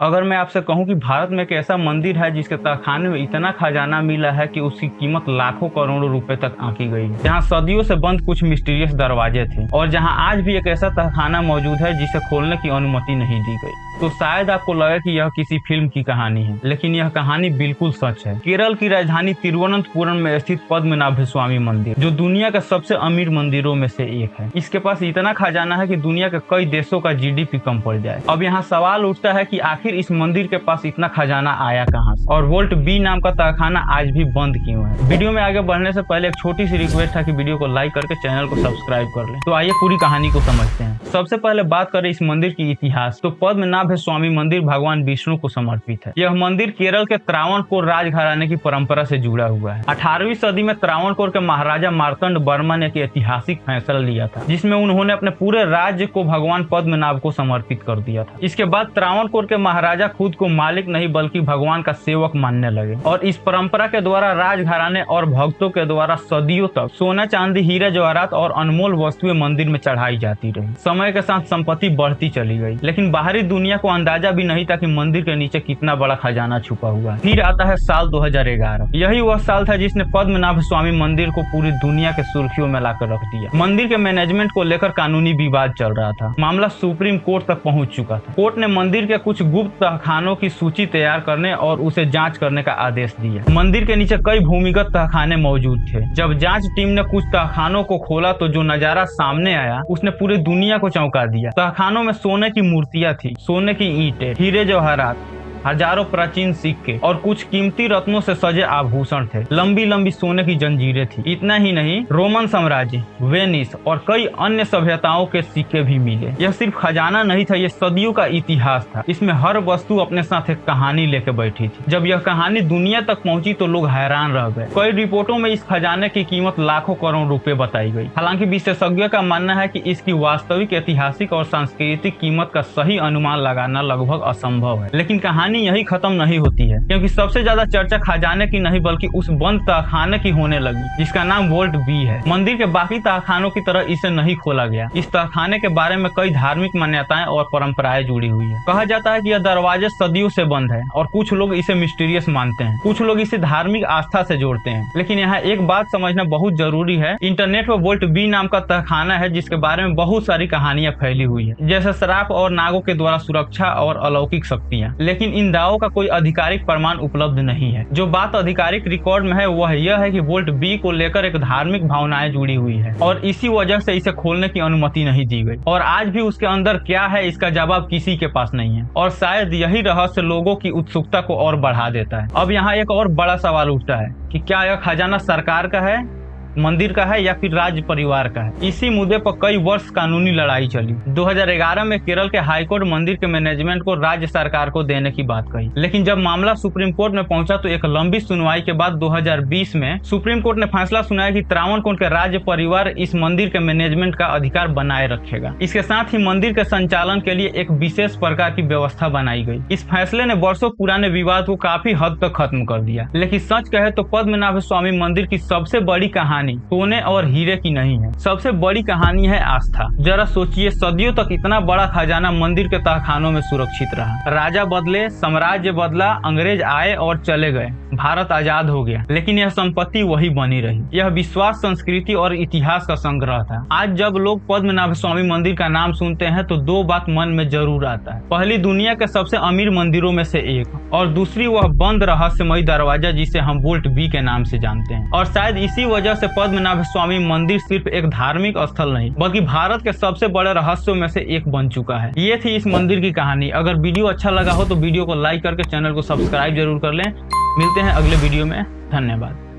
अगर मैं आपसे कहूँ कि भारत में एक ऐसा मंदिर है जिसके तहखाने में इतना खजाना मिला है कि उसकी कीमत लाखों करोड़ों रुपए तक आंकी गई है, जहाँ सदियों से बंद कुछ मिस्टीरियस दरवाजे थे और जहाँ आज भी एक ऐसा तहखाना मौजूद है जिसे खोलने की अनुमति नहीं दी गई, तो शायद आपको लगे कि यह किसी फिल्म की कहानी है, लेकिन यह कहानी बिल्कुल सच है। केरल की राजधानी तिरुवनंतपुरम में स्थित पद्मनाभ स्वामी मंदिर, जो दुनिया के सबसे अमीर मंदिरों में से एक है, इसके पास इतना खजाना है कि दुनिया के कई देशों का जीडीपी कम पड़ जाए। अब यहाँ सवाल उठता है कि आखिर इस मंदिर के पास इतना खजाना आया कहाँ से, और वोल्ट बी नाम का तहखाना आज भी बंद क्यों है। वीडियो में आगे बढ़ने से पहले एक छोटी सी रिक्वेस्ट है कि वीडियो को लाइक करके चैनल को सब्सक्राइब कर लें। तो आइए पूरी कहानी को समझते हैं। सबसे पहले बात करें इस मंदिर की इतिहास, तो पद्मनाभ स्वामी मंदिर भगवान विष्णु को समर्पित है। यह मंदिर केरल के त्रावणकोर राजघराने की परंपरा से जुड़ा हुआ है। 18वीं सदी में त्रावणकोर के महाराजा मार्तंड वर्मा ने एक ऐतिहासिक फैसला लिया था, जिसमें उन्होंने अपने पूरे राज्य को भगवान पद्मनाभ को समर्पित कर दिया था। इसके बाद त्रावणकोर के महाराजा खुद को मालिक नहीं बल्कि भगवान का सेवक मानने लगे और इस परंपरा के द्वारा राजघराने और भक्तों के द्वारा सदियों तक सोना, चांदी, हीरे जवाहरात और अनमोल वस्तुएं मंदिर में चढ़ाई जाती रही। समय के साथ संपत्ति बढ़ती चली गई, लेकिन बाहरी दुनिया को अंदाजा भी नहीं था कि मंदिर के नीचे कितना बड़ा खजाना छुपा हुआ है। फिर आता है साल 2011। यही वह साल था जिसने पद्मनाभ स्वामी मंदिर को पूरी दुनिया के सुर्खियों में लाकर रख दिया। मंदिर के मैनेजमेंट को लेकर कानूनी विवाद चल रहा था। मामला सुप्रीम कोर्ट तक पहुंच चुका था। कोर्ट ने मंदिर के कुछ गुप्त तहखानों की सूची तैयार करने और उसे जांच करने का आदेश दिया। मंदिर के नीचे कई भूमिगत तहखाने मौजूद थे। जब जांच टीम ने कुछ तहखानों को खोला तो जो नजारा सामने आया उसने पूरी दुनिया को चौंका दिया। तहखानों में सोने की मूर्तियां थी, सोने की ईंटें, हीरे जवाहरात, हजारों प्राचीन सिक्के और कुछ कीमती रत्नों से सजे आभूषण थे। लंबी लंबी सोने की जंजीरें थी। इतना ही नहीं, रोमन साम्राज्य, वेनिस और कई अन्य सभ्यताओं के सिक्के भी मिले। यह सिर्फ खजाना नहीं था, यह सदियों का इतिहास था। इसमें हर वस्तु अपने साथ एक कहानी लेके बैठी थी। जब यह कहानी दुनिया तक पहुंची तो लोग हैरान रह गए। कई रिपोर्टों में इस खजाने की कीमत लाखों करोड़ रुपए बताई गई। हालांकि विशेषज्ञों का मानना है कि इसकी वास्तविक ऐतिहासिक और सांस्कृतिक कीमत का सही अनुमान लगाना लगभग असंभव है। लेकिन कहानी यही खत्म नहीं होती है, क्योंकि सबसे ज्यादा चर्चा खजाने की नहीं बल्कि उस बंद तहखाने की होने लगी जिसका नाम वोल्ट बी है। मंदिर के बाकी तहखानों की तरह इसे नहीं खोला गया। इस तहखाने के बारे में कई धार्मिक मान्यताएं और परंपराएं जुड़ी हुई है। कहा जाता है कि यह दरवाजे सदियों से बंद है और कुछ लोग इसे मिस्टीरियस मानते हैं, कुछ लोग इसे धार्मिक आस्था से जोड़ते हैं। लेकिन यहाँ एक बात समझना बहुत जरूरी है। इंटरनेट पर वोल्ट बी नाम का तहखाना है जिसके बारे में बहुत सारी कहानियां फैली हुई है, जैसे श्राप और नागों के द्वारा सुरक्षा और अलौकिक शक्तियां। लेकिन इन दावों का कोई आधिकारिक प्रमाण उपलब्ध नहीं है। जो बात आधिकारिक रिकॉर्ड में है वह यह है कि वोल्ट बी को लेकर एक धार्मिक भावनाएं जुड़ी हुई है और इसी वजह से इसे खोलने की अनुमति नहीं दी गई। और आज भी उसके अंदर क्या है इसका जवाब किसी के पास नहीं है, और शायद यही रहस्य लोगों की उत्सुकता को और बढ़ा देता है। अब यहाँ एक और बड़ा सवाल उठता है कि क्या यह खजाना सरकार का है, मंदिर का है या फिर राज्य परिवार का है। इसी मुद्दे पर कई वर्ष कानूनी लड़ाई चली। 2011 में केरल के हाईकोर्ट मंदिर के मैनेजमेंट को राज्य सरकार को देने की बात कही, लेकिन जब मामला सुप्रीम कोर्ट में पहुंचा तो एक लंबी सुनवाई के बाद 2020 में सुप्रीम कोर्ट ने फैसला सुनाया कि त्रावणकोर के राज्य परिवार इस मंदिर के मैनेजमेंट का अधिकार बनाए रखेगा। इसके साथ ही मंदिर के संचालन के लिए एक विशेष प्रकार की व्यवस्था बनाई गई। इस फैसले ने वर्षों पुराने विवाद को काफी हद तक खत्म कर दिया। लेकिन सच कहे तो पद्मनाभ स्वामी मंदिर की सबसे बड़ी कहानी सोने और हीरे की नहीं है, सबसे बड़ी कहानी है आस्था। जरा सोचिए, सदियों तक इतना बड़ा खजाना मंदिर के तहखानों में सुरक्षित रहा। राजा बदले, साम्राज्य बदला, अंग्रेज आए और चले गए, भारत आजाद हो गया, लेकिन यह संपत्ति वही बनी रही। यह विश्वास, संस्कृति और इतिहास का संग्रह था। आज जब लोग पद्मनाभ स्वामी मंदिर का नाम सुनते हैं तो दो बात मन में जरूर आता है। पहली, दुनिया के सबसे अमीर मंदिरों में से एक, और दूसरी वह बंद रहस्यमयी दरवाजा जिसे हम वोल्ट बी के नाम से जानते हैं। और शायद इसी वजह से पद्मनाभ स्वामी मंदिर सिर्फ एक धार्मिक स्थल नहीं बल्कि भारत के सबसे बड़े रहस्यों में से एक बन चुका है। ये थी इस मंदिर की कहानी। अगर वीडियो अच्छा लगा हो तो वीडियो को लाइक करके चैनल को सब्सक्राइब जरूर कर लें। मिलते हैं अगले वीडियो में। धन्यवाद।